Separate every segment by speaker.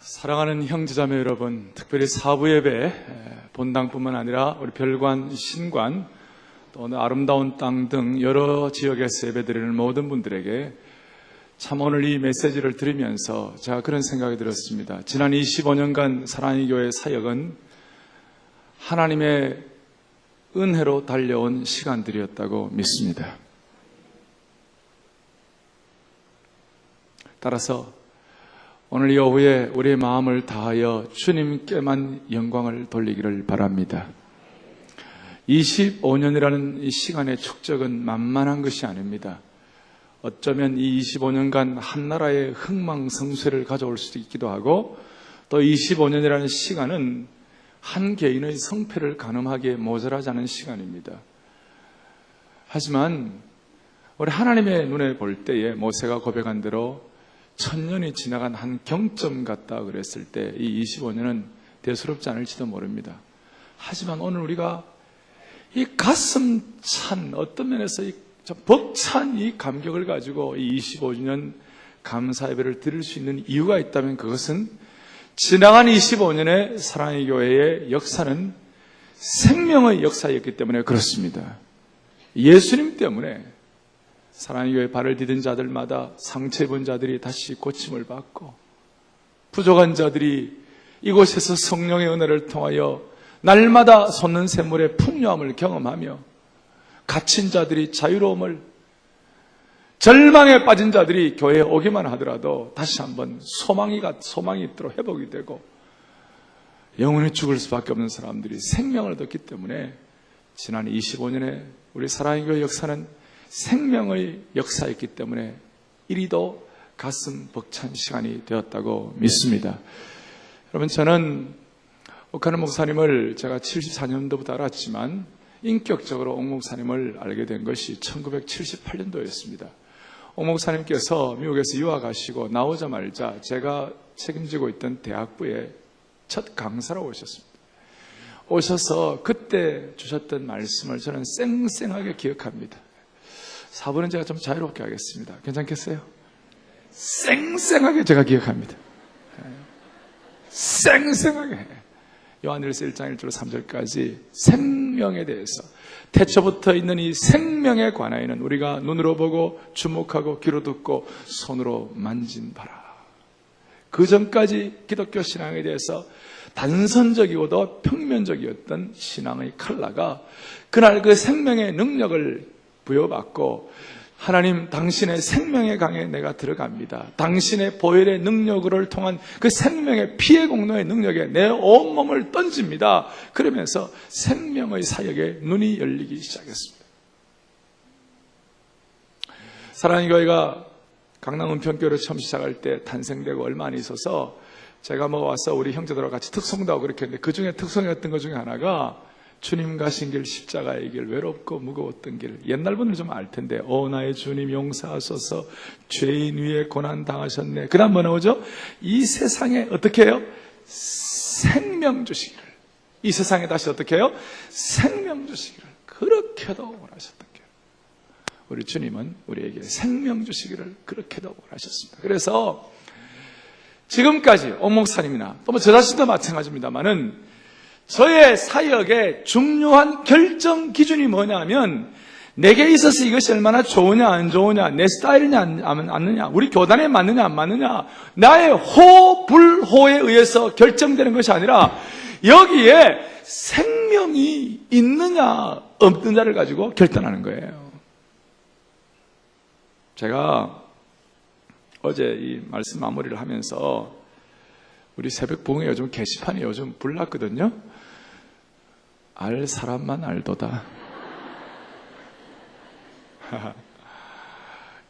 Speaker 1: 사랑하는 형제자매 여러분, 특별히 사부 예배 본당뿐만 아니라 우리 별관, 신관, 또 오늘 아름다운 땅 등 여러 지역에서 예배드리는 모든 분들에게 참 오늘 이 메시지를 들으면서 제가 그런 생각이 들었습니다. 지난 25년간 사랑의 교회 사역은 하나님의 은혜로 달려온 시간들이었다고 믿습니다. 따라서 오늘 이 오후에 우리의 마음을 다하여 주님께만 영광을 돌리기를 바랍니다. 25년이라는 이 시간의 축적은 만만한 것이 아닙니다. 어쩌면 이 25년간 한 나라의 흥망성쇠를 가져올 수도 있기도 하고, 또 25년이라는 시간은 한 개인의 성패를 가늠하기에 모자라지 않은 시간입니다. 하지만 우리 하나님의 눈에 볼 때에 모세가 고백한 대로 1000년이 지나간 한 경점 같다 그랬을 때 이 25년은 대수롭지 않을지도 모릅니다. 하지만 오늘 우리가 이 가슴 찬, 어떤 면에서 이 벅찬 이 감격을 가지고 이 25주년 감사 예배를 드릴 수 있는 이유가 있다면 그것은 지나간 25년의 사랑의 교회의 역사는 생명의 역사였기 때문에 그렇습니다. 예수님 때문에 사랑의 교회 발을 디딘 자들마다 상처 입은 자들이 다시 고침을 받고, 부족한 자들이 이곳에서 성령의 은혜를 통하여 날마다 솟는 샘물의 풍요함을 경험하며, 갇힌 자들이 자유로움을, 절망에 빠진 자들이 교회에 오기만 하더라도 다시 한번 소망이 있도록 회복이 되고, 영원히 죽을 수밖에 없는 사람들이 생명을 얻었기 때문에 지난 25년의 우리 사랑의 교회 역사는 생명의 역사였기 때문에 이리도 가슴 벅찬 시간이 되었다고 믿습니다. 여러분, 저는 옥하는 목사님을 제가 74년도부터 알았지만 인격적으로 옥 목사님을 알게 된 것이 1978년도였습니다. 옥 목사님께서 미국에서 유학하시고 나오자마자 제가 책임지고 있던 대학부에 첫 강사로 오셨습니다. 오셔서 그때 주셨던 말씀을 저는 쌩쌩하게 기억합니다. 4분은 제가 좀 자유롭게 하겠습니다. 괜찮겠어요? 쌩쌩하게 제가 기억합니다. 쌩쌩하게. 요한일서 1장 1절 3절까지 생명에 대해서, 태초부터 있는 이 생명에 관하여는 우리가 눈으로 보고 주목하고 귀로 듣고 손으로 만진 바라. 그 전까지 기독교 신앙에 대해서 단선적이고도 평면적이었던 신앙의 칼라가 그날 그 생명의 능력을 부여받고, 하나님 당신의 생명의 강에 내가 들어갑니다. 당신의 보혈의 능력을 통한 그 생명의 피의 공로의 능력에 내 온몸을 던집니다. 그러면서 생명의 사역에 눈이 열리기 시작했습니다. 사랑의 교회가 강남 은평교회를 처음 시작할 때 탄생되고 얼마 안 있어서 제가 와서 우리 형제들하고 같이 특송도 하고 그렇게 했는데, 그 중에 특송이었던 것 중에 하나가 주님 가신 길 십자가의 길, 외롭고 무거웠던 길. 옛날 분들 좀 알 텐데, 나의 주님 용서하소서, 죄인 위에 고난 당하셨네. 그 다음 뭐 나오죠? 이 세상에 어떻게 해요? 생명 주시기를. 이 세상에 다시 어떻게 해요? 생명 주시기를 그렇게도 원하셨던 길. 우리 주님은 우리에게 생명 주시기를 그렇게도 원하셨습니다. 그래서 지금까지 옥 목사님이나 또 저 자신도 마찬가지입니다만은 저의 사역의 중요한 결정 기준이 뭐냐면, 내게 있어서 이것이 얼마나 좋으냐 안 좋으냐, 내 스타일이냐 안 맞느냐, 우리 교단에 맞느냐 안 맞느냐, 나의 호불호에 의해서 결정되는 것이 아니라 여기에 생명이 있느냐 없느냐를 가지고 결단하는 거예요. 제가 어제 이 말씀 마무리를 하면서 우리 새벽 부흥회 요즘 게시판이 요즘 불났거든요. 알 사람만 알도다.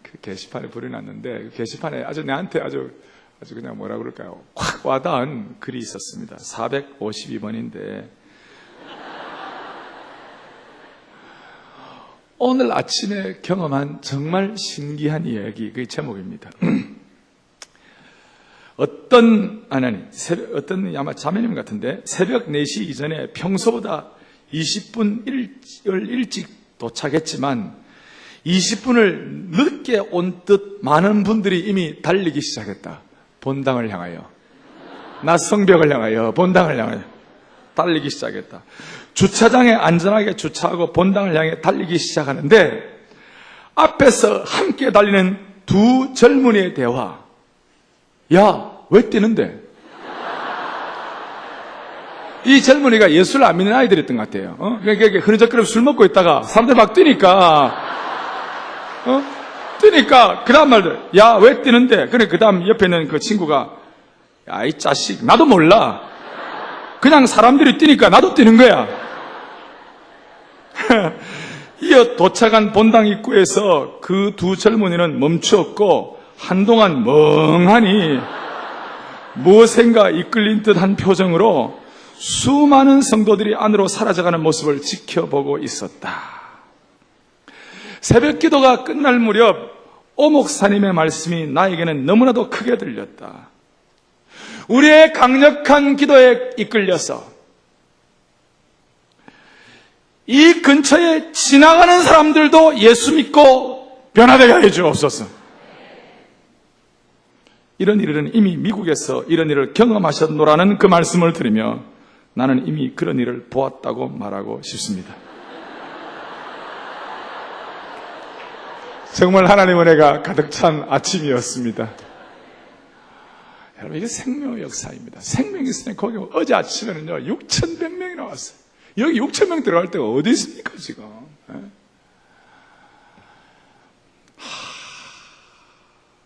Speaker 1: 그 게시판에 불이 났는데, 그 게시판에 아주 내한테 아주 그냥 뭐라 그럴까요? 확 와닿은 글이 있었습니다. 452번인데 오늘 아침에 경험한 정말 신기한 이야기, 그 제목입니다. 어떤 아마 자매님 같은데, 새벽 4시 이전에 평소보다 20분 일찍 도착했지만 20분을 늦게 온 듯 많은 분들이 이미 달리기 시작했다. 본당을 향하여. 나 성벽을 향하여 본당을 향하여 달리기 시작했다. 주차장에 안전하게 주차하고 본당을 향해 달리기 시작하는데 앞에서 함께 달리는 두 젊은이의 대화. 야, 왜 뛰는데? 이 젊은이가 예수를 안 믿는 아이들이었던 것 같아요. 그러니까 흐느적거리며 술 먹고 있다가 사람들 막 뛰니까 그 다음 말들, 야, 왜 뛰는데? 그래, 그 다음 옆에 있는 그 친구가, 야, 이 자식, 나도 몰라. 그냥 사람들이 뛰니까 나도 뛰는 거야. 이어 도착한 본당 입구에서 그 두 젊은이는 멈추었고, 한동안 멍하니 무엇인가 이끌린 듯한 표정으로 수많은 성도들이 안으로 사라져가는 모습을 지켜보고 있었다. 새벽 기도가 끝날 무렵 오 목사님의 말씀이 나에게는 너무나도 크게 들렸다. 우리의 강력한 기도에 이끌려서 이 근처에 지나가는 사람들도 예수 믿고 변화되게 해 주옵소서. 이런 일은 이미 미국에서 이런 일을 경험하셨노라는 그 말씀을 들으며 나는 이미 그런 일을 보았다고 말하고 싶습니다. 정말 하나님의 은혜가 가득 찬 아침이었습니다. 여러분, 이게 생명의 역사입니다. 생명이 있으니 거기 어제 아침에는요 6,100명이 나왔어요. 여기 6,000명 들어갈 데가 어디 있습니까 지금?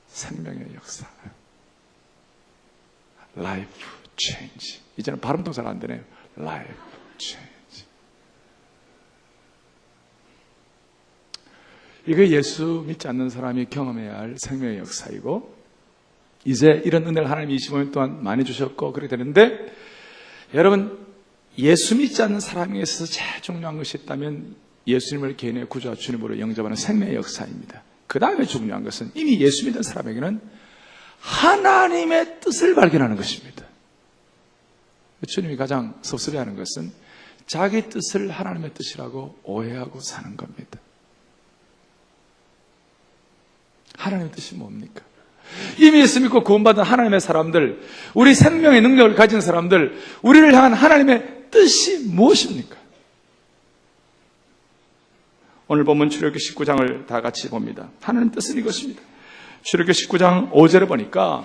Speaker 1: 생명의 역사. Life change. 이제는 발음도 잘 안 되네요. Life change. 이거 예수 믿지 않는 사람이 경험해야 할 생명의 역사이고, 이제 이런 은혜를 하나님이 25년 동안 많이 주셨고 그렇게 되는데, 여러분, 예수 믿지 않는 사람에 있어서 제일 중요한 것이 있다면 예수님을 개인의 구주와 주님으로 영접하는 생명의 역사입니다. 그 다음에 중요한 것은 이미 예수 믿는 사람에게는 하나님의 뜻을 발견하는 것입니다. 주님이 가장 섭섭해하는 것은 자기 뜻을 하나님의 뜻이라고 오해하고 사는 겁니다. 하나님의 뜻이 뭡니까? 이미 예수 믿고 구원받은 하나님의 사람들, 우리 생명의 능력을 가진 사람들, 우리를 향한 하나님의 뜻이 무엇입니까? 오늘 본문 출애굽기 19장을 다 같이 봅니다. 하나님 뜻은 이것입니다. 출애굽기 19장 5절에 보니까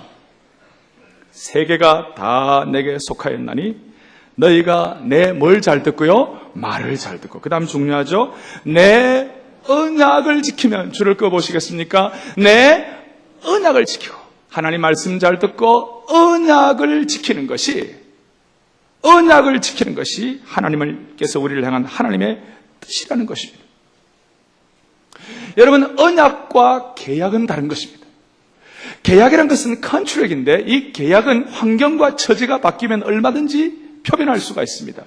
Speaker 1: 세계가 다 내게 속하였나니 너희가 내 뭘 잘 듣고요? 말을 잘 듣고. 그 다음 중요하죠? 내 언약을 지키면, 줄을 꺼보시겠습니까? 내 언약을 지키고, 하나님 말씀 잘 듣고 언약을 지키는 것이 하나님께서 우리를 향한 하나님의 뜻이라는 것입니다. 여러분, 언약과 계약은 다른 것입니다. 계약이라는 것은 컨트랙인데 이 계약은 환경과 처지가 바뀌면 얼마든지 표변할 수가 있습니다.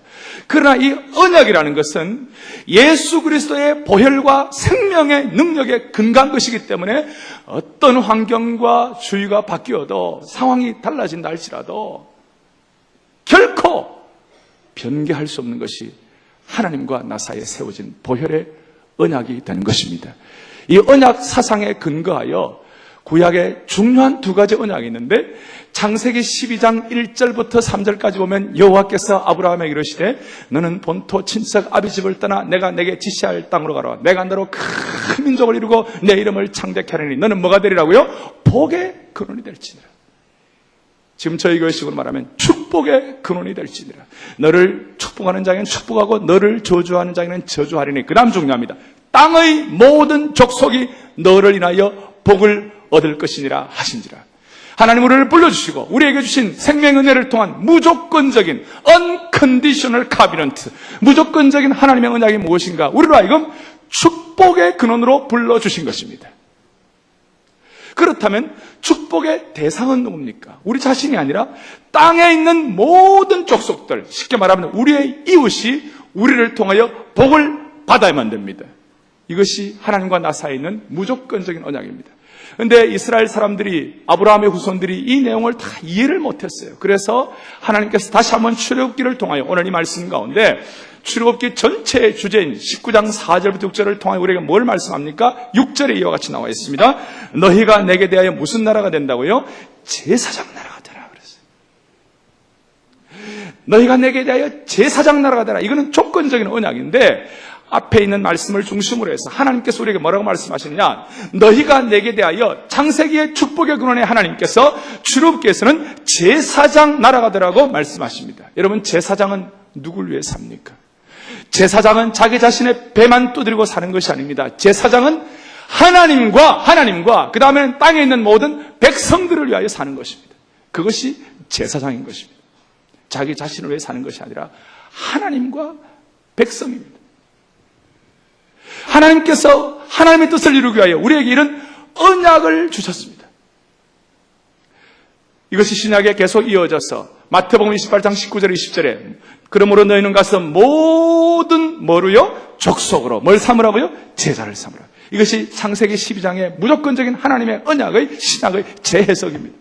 Speaker 1: 그러나 이 언약이라는 것은 예수 그리스도의 보혈과 생명의 능력에 근거한 것이기 때문에 어떤 환경과 주의가 바뀌어도, 상황이 달라진다 할지라도 결코 변개할 수 없는 것이 하나님과 나 사이에 세워진 보혈의 언약이 되는 것입니다. 이 언약 사상에 근거하여 구약에 중요한 두 가지 언약이 있는데, 창세기 12장 1절부터 3절까지 보면 여호와께서 아브라함에게 이르시되 너는 본토 친척 아비 집을 떠나 내가 내게 지시할 땅으로 가라. 내가 너로 큰 민족을 이루고 내 이름을 창대케 하리니 너는 뭐가 되리라고요? 복의 근원이 될지니라. 지금 저희 교회식으로 말하면 축복의 근원이 될지니라. 너를 축복하는 자에게는 축복하고 너를 저주하는 자에게는 저주하리니. 그 다음 중요합니다. 땅의 모든 족속이 너를 인하여 복을 얻을 것이니라 하신지라. 하나님 우리를 불러주시고 우리에게 주신 생명의 은혜를 통한 무조건적인 unconditional covenant, 무조건적인 하나님의 언약이 무엇인가? 우리로 하여금 축복의 근원으로 불러주신 것입니다. 그렇다면 축복의 대상은 누굽니까? 우리 자신이 아니라 땅에 있는 모든 족속들, 쉽게 말하면 우리의 이웃이 우리를 통하여 복을 받아야만 됩니다. 이것이 하나님과 나 사이에 있는 무조건적인 언약입니다. 그런데 이스라엘 사람들이, 아브라함의 후손들이 이 내용을 다 이해를 못했어요. 그래서 하나님께서 다시 한번 출애굽기를 통하여 오늘 이 말씀 가운데 출애굽기 전체의 주제인 19장 4절부터 6절을 통하여 우리에게 뭘 말씀합니까? 6절에 이와 같이 나와 있습니다. 너희가 내게 대하여 무슨 나라가 된다고요? 제사장 나라가 되라 그랬어요. 너희가 내게 대하여 제사장 나라가 되라. 이거는 조건적인 언약인데 앞에 있는 말씀을 중심으로 해서 하나님께서 우리에게 뭐라고 말씀하셨냐? 너희가 내게 대하여 창세기의 축복의 근원에 하나님께서 출애굽기에서는 제사장 나라가 되라고 말씀하십니다. 여러분, 제사장은 누굴 위해 삽니까? 제사장은 자기 자신의 배만 두드리고 사는 것이 아닙니다. 제사장은 하나님과 그 다음에는 땅에 있는 모든 백성들을 위하여 사는 것입니다. 그것이 제사장인 것입니다. 자기 자신을 위해 사는 것이 아니라 하나님과 백성입니다. 하나님께서 하나님의 뜻을 이루기 위하여 우리에게 이런 언약을 주셨습니다. 이것이 신약에 계속 이어져서 마태복음 28장 19절 20절에 그러므로 너희는 가서 모든 뭐로요? 족속으로 뭘 삼으라고요? 제자를 삼으라. 이것이 창세기 12장의 무조건적인 하나님의 언약의 신약의 재해석입니다.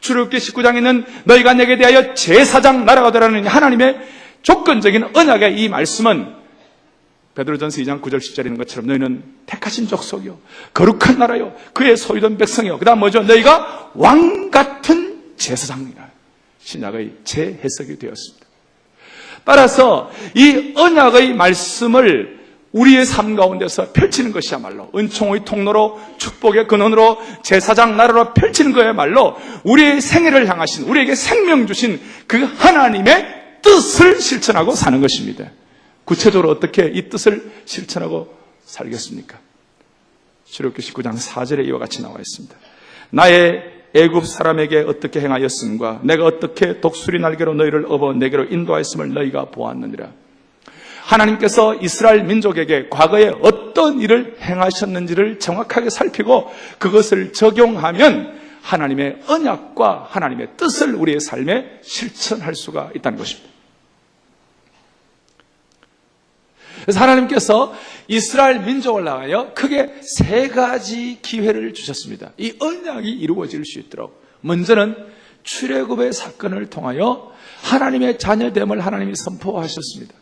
Speaker 1: 출애굽기 19장에는 너희가 내게 대하여 제사장 나라가 되라는 하나님의 조건적인 언약의 이 말씀은 베드로전서 2장 9절 10절에 있는 것처럼 너희는 택하신 족속이요 거룩한 나라요 그의 소유된 백성이요 그 다음 뭐죠? 너희가 왕같은 제사장이라. 신약의 재해석이 되었습니다. 따라서 이 언약의 말씀을 우리의 삶 가운데서 펼치는 것이야말로 은총의 통로로 축복의 근원으로 제사장 나라로 펼치는 거야말로 우리의 생애를 향하신 우리에게 생명 주신 그 하나님의 뜻을 실천하고 사는 것입니다. 구체적으로 어떻게 이 뜻을 실천하고 살겠습니까? 출애굽기 19장 4절에 이와 같이 나와 있습니다. 나의 애굽 사람에게 어떻게 행하였음과 내가 어떻게 독수리 날개로 너희를 업어 내게로 인도하였음을 너희가 보았느니라. 하나님께서 이스라엘 민족에게 과거에 어떤 일을 행하셨는지를 정확하게 살피고 그것을 적용하면 하나님의 언약과 하나님의 뜻을 우리의 삶에 실천할 수가 있다는 것입니다. 그래서 하나님께서 이스라엘 민족을 향하여 크게 세 가지 기회를 주셨습니다. 이 언약이 이루어질 수 있도록. 먼저는 출애굽의 사건을 통하여 하나님의 자녀됨을 하나님이 선포하셨습니다.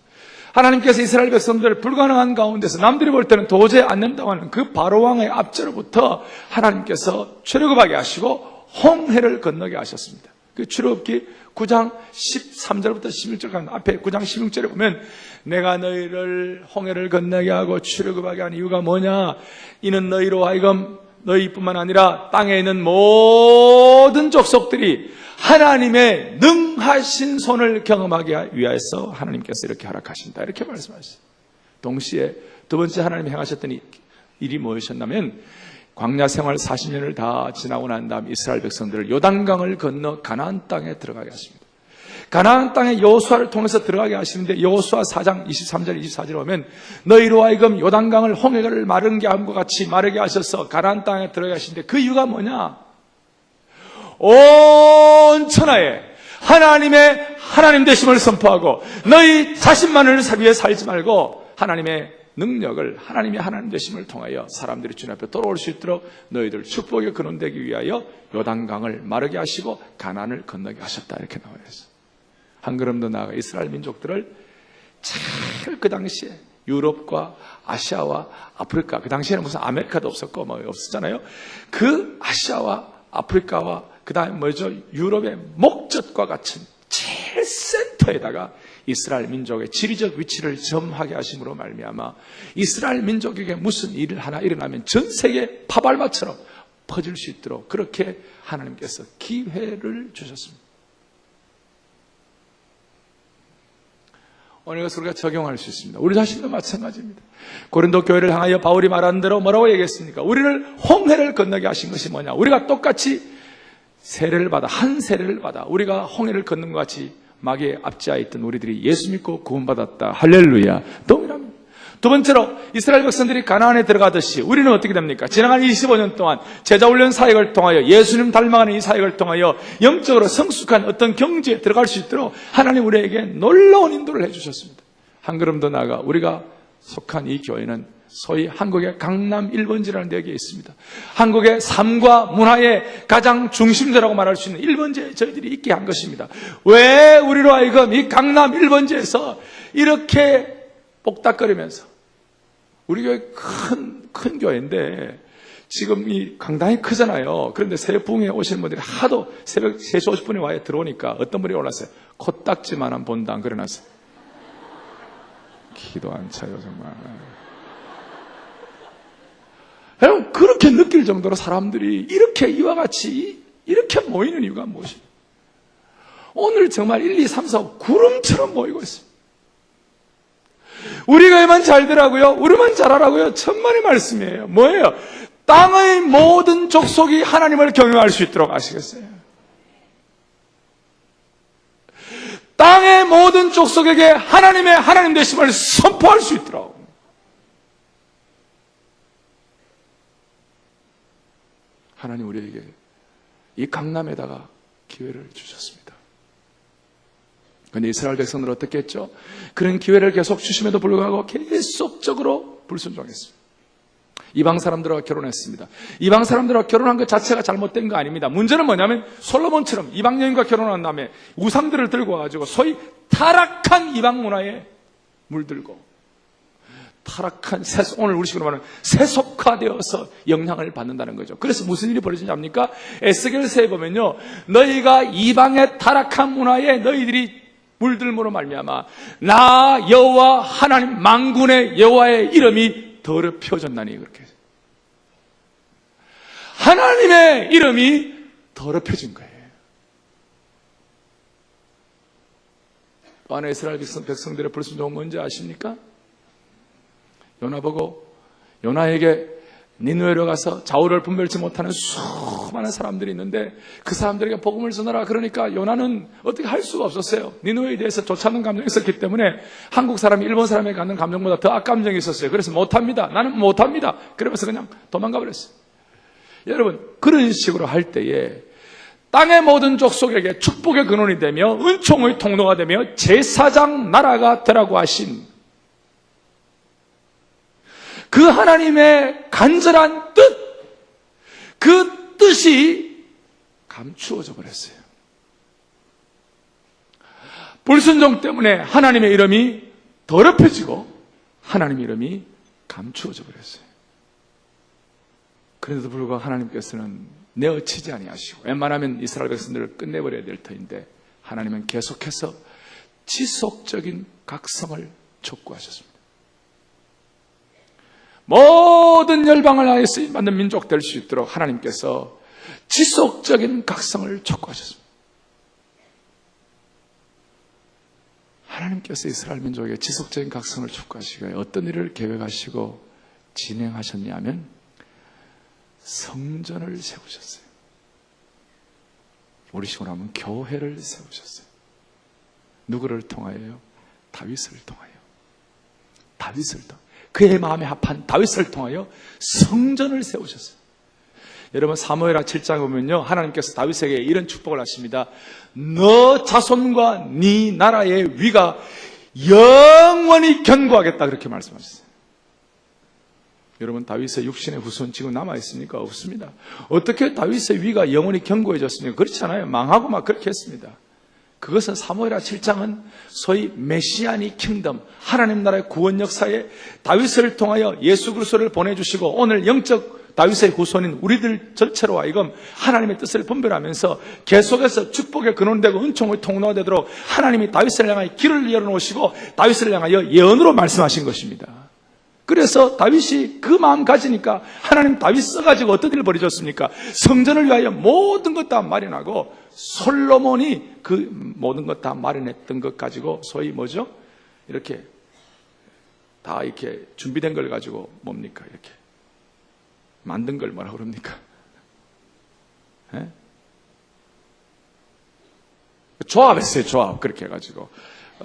Speaker 1: 하나님께서 이스라엘 백성들을 불가능한 가운데서 남들이 볼 때는 도저히 안 된다고 하는 그 바로왕의 압제로부터 하나님께서 출애굽하게 하시고 홍해를 건너게 하셨습니다. 그 출애굽기 9장 13절부터 11절까지 앞에 9장 16절에 보면 내가 너희를 홍해를 건너게 하고 출애굽하게 한 이유가 뭐냐? 이는 너희로 하여금 너희뿐만 아니라 땅에 있는 모든 족속들이 하나님의 능하신 손을 경험하기 위해서 하나님께서 이렇게 허락하신다. 이렇게 말씀하셨어요. 동시에 두 번째 하나님이 행하셨던 일이 무엇이었냐면 광야 생활 40년을 다 지나고 난 다음 이스라엘 백성들을 요단강을 건너 가나안 땅에 들어가게 하십니다. 가나안 땅에 여호수아를 통해서 들어가게 하시는데 여호수아 4장 23절 24절에 보면 너희로 하여금 요단강을 홍해를 마르게 함과 같이 마르게 하셔서 가나안 땅에 들어가게 하시는데 그 이유가 뭐냐? 온 천하에 하나님의 하나님 되심을 선포하고 너희 자신만을 위해 살지 말고 하나님의 능력을 하나님이 하나님 되심을 통하여 사람들이 주님 앞에 돌아올 수 있도록 너희들 축복의 근원 되기 위하여 요단강을 마르게 하시고 가나안을 건너게 하셨다. 이렇게 나와 있어요. 한 걸음 더 나아가 이스라엘 민족들을 잘 그 당시에 유럽과 아시아와 아프리카, 그 당시에는 무슨 아메리카도 없었고 뭐 없었잖아요. 그 아시아와 아프리카와 그 다음에 뭐죠? 유럽의 목젖과 같은 제일 센터에다가 이스라엘 민족의 지리적 위치를 점하게 하심으로 말미암아 이스라엘 민족에게 무슨 일 하나 일어나면 전 세계 파발마처럼 퍼질 수 있도록 그렇게 하나님께서 기회를 주셨습니다. 오늘 것을 우리가 적용할 수 있습니다. 우리 자신도 마찬가지입니다. 고린도 교회를 향하여 바울이 말한 대로 뭐라고 얘기했습니까? 우리를 홍해를 건너게 하신 것이 뭐냐? 우리가 똑같이 세례를 받아 한 세례를 받아 우리가 홍해를 건넌 것 같이 마귀의 압제하에 있던 우리들이 예수 믿고 구원받았다. 할렐루야. 동일합니다. 두 번째로 이스라엘 백성들이 가나안에 들어가듯이 우리는 어떻게 됩니까? 지나간 25년 동안 제자훈련 사역을 통하여 예수님 닮아가는 이 사역을 통하여 영적으로 성숙한 어떤 경지에 들어갈 수 있도록 하나님 우리에게 놀라운 인도를 해주셨습니다. 한 걸음 더 나아가 우리가 속한 이 교회는 소위 한국의 강남 1번지라는 데에 있습니다. 한국의 삶과 문화의 가장 중심지라고 말할 수 있는 1번지에 저희들이 있게 한 것입니다. 왜 우리로 하여금 이 강남 1번지에서 이렇게 복닥거리면서 우리 교회 큰 교회인데 지금 이 강당이 크잖아요. 그런데 새벽 부흥에 오시는 분들이 하도 새벽 3시 50분에 와야 들어오니까 어떤 분이 올랐어요. 코딱지만한 본당 그려놨어요. 기도 안 차요, 정말. 여러분, 그렇게 느낄 정도로 사람들이 이렇게 이와 같이 이렇게 모이는 이유가 무엇이에요? 오늘 정말 1, 2, 3, 4, 5 구름처럼 모이고 있습니다. 우리가만 잘 되라고요? 우리만 잘하라고요? 천만의 말씀이에요. 뭐예요? 땅의 모든 족속이 하나님을 경외할 수 있도록 하시겠어요? 땅의 모든 족속에게 하나님의 하나님 되심을 선포할 수 있도록. 하나님 우리에게 이 강남에다가 기회를 주셨습니다. 그런데 이스라엘 백성들은 어떻게 했죠? 그런 기회를 계속 주심에도 불구하고 계속적으로 불순종했습니다. 이방 사람들과 결혼했습니다. 이방 사람들과 결혼한 것 자체가 잘못된 거 아닙니다. 문제는 뭐냐면 솔로몬처럼 이방 여인과 결혼한 다음에 우상들을 들고 와가지고 소위 타락한 이방 문화에 물들고 타락한 오늘 우리식으로 말하는 세속화되어서 영향을 받는다는 거죠. 그래서 무슨 일이 벌어지냐 합니까? 에스겔서에 보면요, 너희가 이방의 타락한 문화에 너희들이 물들므로 말미암아 나 여호와 하나님 만군의 여호와의 이름이 더럽혀졌나니, 그렇게 하나님의 이름이 더럽혀진 거예요. 또 하나 이스라엘 백성들의 불순종은 뭔지 아십니까? 요나 보고 요나에게 니느웨로 가서 좌우를 분별치 못하는 수많은 사람들이 있는데 그 사람들에게 복음을 전하라 그러니까 요나는 어떻게 할 수가 없었어요. 니느웨에 대해서 좋지 않은 감정이 있었기 때문에 한국 사람이 일본 사람에게 갖는 감정보다 더 악감정이 있었어요. 그래서 못합니다. 나는 못합니다. 그러면서 그냥 도망가 버렸어요. 여러분, 그런 식으로 할 때에 땅의 모든 족속에게 축복의 근원이 되며 은총의 통로가 되며 제사장 나라가 되라고 하신 그 하나님의 간절한 뜻, 그 뜻이 감추어져 버렸어요. 불순종 때문에 하나님의 이름이 더럽혀지고 하나님의 이름이 감추어져 버렸어요. 그래도 불구하고 하나님께서는 내어치지 아니하시고 웬만하면 이스라엘 백성들을 끝내버려야 될 터인데 하나님은 계속해서 지속적인 각성을 촉구하셨습니다. 모든 열방을 하여 쓰임받는 민족 될 수 있도록 하나님께서 지속적인 각성을 촉구하셨습니다. 하나님께서 이스라엘 민족에게 지속적인 각성을 촉구하시고 어떤 일을 계획하시고 진행하셨냐면 성전을 세우셨어요. 우리식으로 하면 교회를 세우셨어요. 누구를 통하여요? 다윗을 통하여. 다윗을 통하여. 그의 마음에 합한 다윗을 통하여 성전을 세우셨어요. 여러분 사무엘하 7장에 보면요, 하나님께서 다윗에게 이런 축복을 하십니다. 너 자손과 네 나라의 위가 영원히 견고하겠다, 그렇게 말씀하셨어요. 여러분 다윗의 육신의 후손 지금 남아있습니까? 없습니다. 어떻게 다윗의 위가 영원히 견고해졌습니까? 그렇지 않아요. 망하고 막 그렇게 했습니다. 그것은 사무엘하 7장은 소위 메시아닉 킹덤, 하나님 나라의 구원 역사에 다윗을 통하여 예수 그리스도를 보내주시고 오늘 영적 다윗의 후손인 우리들 전체로 하여금 하나님의 뜻을 분별하면서 계속해서 축복의 근원되고 은총의 통로가 되도록 하나님이 다윗을 향하여 길을 열어놓으시고 다윗을 향하여 예언으로 말씀하신 것입니다. 그래서 다윗이 그 마음 가지니까 하나님 다윗 써가지고 어떤 일을 벌여줬습니까? 성전을 위하여 모든 것 다 마련하고 솔로몬이 그 모든 것 다 마련했던 것 가지고 소위 뭐죠? 이렇게 다 이렇게 준비된 걸 가지고 뭡니까? 이렇게 만든 걸 뭐라 그럽니까? 예? 조합했어요. 조합. 그렇게 해가지고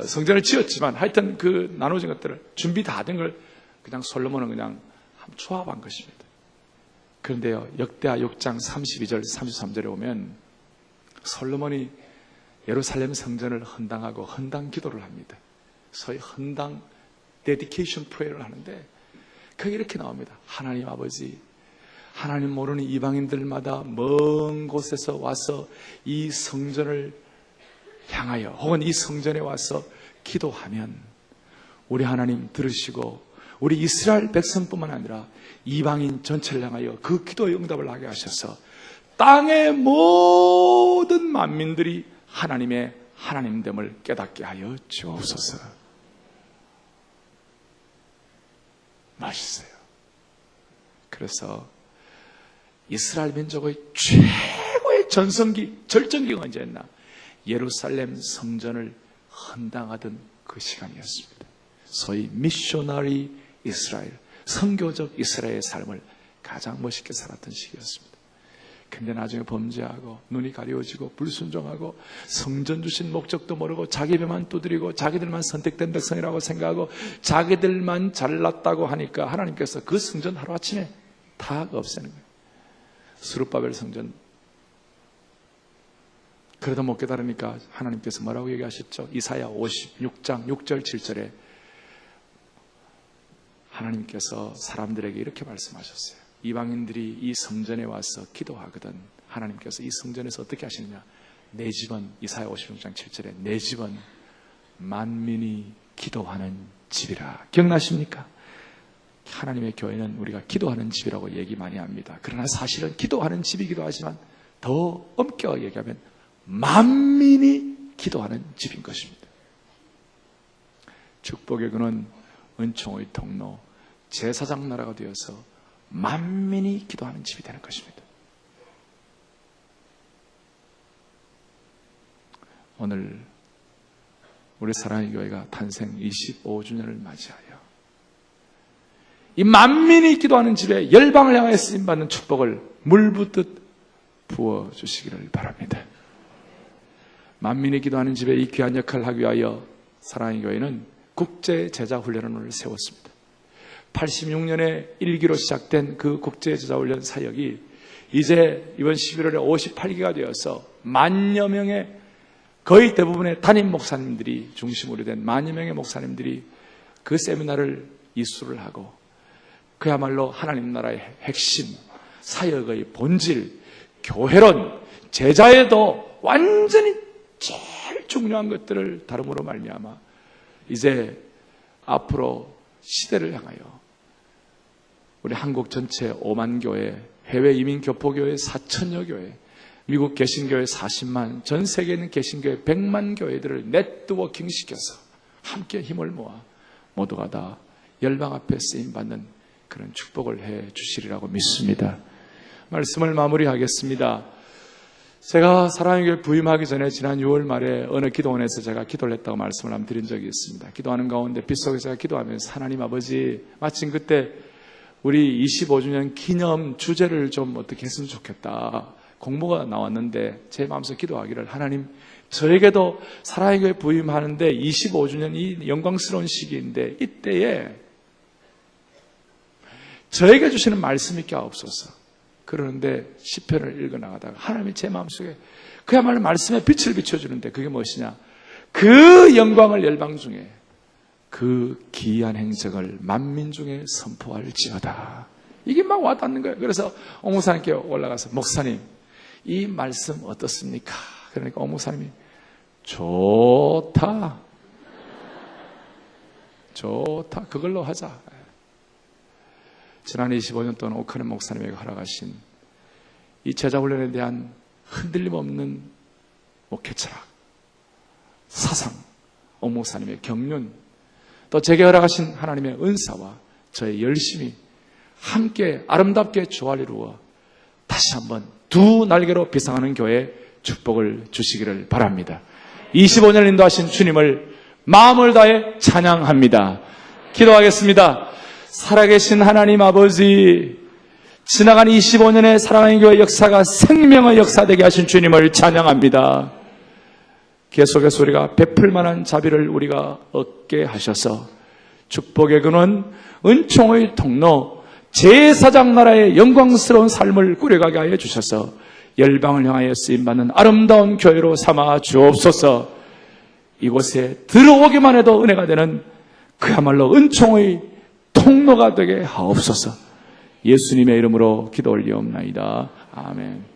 Speaker 1: 성전을 지었지만 하여튼 그 나눠진 것들을 준비 다 된 걸 그냥 솔로몬은 그냥 조합한 것입니다. 그런데요, 역대하 6장 32절 33절에 오면 솔로몬이 예루살렘 성전을 헌당하고 헌당 기도를 합니다. 소위 헌당 데디케이션 프레이를 하는데 거기 이렇게 나옵니다. 하나님 아버지, 하나님 모르는 이방인들마다 먼 곳에서 와서 이 성전을 향하여 혹은 이 성전에 와서 기도하면 우리 하나님 들으시고 우리 이스라엘 백성뿐만 아니라 이방인 전체를 향하여 그 기도의 응답을 하게 하셔서 땅의 모든 만민들이 하나님의 하나님됨을 깨닫게 하여 주옵소서. 멋있어요. 그래서 이스라엘 민족의 최고의 전성기, 절정기가 언제였나? 예루살렘 성전을 헌당하던 그 시간이었습니다. 소위 미셔너리 이스라엘, 선교적 이스라엘의 삶을 가장 멋있게 살았던 시기였습니다. 근데 나중에 범죄하고 눈이 가려워지고 불순종하고 성전 주신 목적도 모르고 자기 배만 두드리고 자기들만 선택된 백성이라고 생각하고 자기들만 잘났다고 하니까 하나님께서 그 성전 하루아침에 다 없애는 거예요. 스룹바벨 성전. 그래도 못 깨달으니까 하나님께서 뭐라고 얘기하셨죠? 이사야 56장 6절 7절에 하나님께서 사람들에게 이렇게 말씀하셨어요. 이방인들이 이 성전에 와서 기도하거든 하나님께서 이 성전에서 어떻게 하시느냐? 내 집은, 이사야 56장 7절에 내 집은 만민이 기도하는 집이라. 기억나십니까? 하나님의 교회는 우리가 기도하는 집이라고 얘기 많이 합니다. 그러나 사실은 기도하는 집이기도 하지만 더 엄격하게 얘기하면 만민이 기도하는 집인 것입니다. 축복의 근원, 은총의 통로, 제사장 나라가 되어서 만민이 기도하는 집이 되는 것입니다. 오늘 우리 사랑의 교회가 탄생 25주년을 맞이하여 이 만민이 기도하는 집에 열방을 향하여 쓰임받는 축복을 물붓듯 부어주시기를 바랍니다. 만민이 기도하는 집에 이 귀한 역할을 하기 위하여 사랑의 교회는 국제제자훈련원을 세웠습니다. 86년에 1기로 시작된 그 국제제자훈련 사역이 이제 이번 11월에 58기가 되어서 만여 명의 거의 대부분의 담임 목사님들이 중심으로 된 만여 명의 목사님들이 그 세미나를 이수를 하고 그야말로 하나님 나라의 핵심, 사역의 본질, 교회론, 제자에도 완전히 제일 중요한 것들을 다름으로 말미암아 이제 앞으로 시대를 향하여 우리 한국 전체 5만 교회, 해외 이민 교포교회 4천여 교회, 미국 개신교회 40만, 전 세계에 있는 개신교회 100만 교회들을 네트워킹 시켜서 함께 힘을 모아 모두가 다 열방 앞에 쓰임받는 그런 축복을 해 주시리라고 믿습니다. 말씀을 마무리하겠습니다. 제가 사랑의 교회 부임하기 전에 지난 6월 말에 어느 기도원에서 제가 기도를 했다고 말씀을 한번 드린 적이 있습니다. 기도하는 가운데 빗속에서 제가 기도하면서 하나님 아버지, 마침 그때 우리 25주년 기념 주제를 좀 어떻게 했으면 좋겠다. 공모가 나왔는데 제 마음속에 기도하기를 하나님, 저에게도 사랑의 교회 부임하는데 25주년이 영광스러운 시기인데 이때에 저에게 주시는 말씀 있게 하옵소서. 그러는데 시편을 읽어나가다가 하나님이 제 마음속에 그야말로 말씀에 빛을 비춰주는데 그게 무엇이냐? 그 영광을 열방 중에 그 기이한 행적을 만민 중에 선포할지어다. 이게 막 와닿는 거예요. 그래서 오 목사님께 올라가서 목사님 이 말씀 어떻습니까? 그러니까 오 목사님이 좋다. 좋다. 그걸로 하자. 지난 25년 동안 오카는 목사님에게 허락하신 이 제자훈련에 대한 흔들림 없는 목회 철학, 사상, 오 목사님의 경륜, 또 제게 허락하신 하나님의 은사와 저의 열심이 함께 아름답게 조화를 이루어 다시 한번 두 날개로 비상하는 교회에 축복을 주시기를 바랍니다. 25년 인도하신 주님을 마음을 다해 찬양합니다. 기도하겠습니다. 살아계신 하나님 아버지, 지나간 25년의 사랑하는 교회 역사가 생명의 역사 되게 하신 주님을 찬양합니다. 계속해서 우리가 베풀 만한 자비를 우리가 얻게 하셔서 축복의 근원, 은총의 통로, 제사장 나라의 영광스러운 삶을 꾸려가게 하여 주셔서 열방을 향하여 쓰임받는 아름다운 교회로 삼아 주옵소서. 이곳에 들어오기만 해도 은혜가 되는 그야말로 은총의 통로가 되게 하옵소서. 예수님의 이름으로 기도 올리옵나이다. 아멘.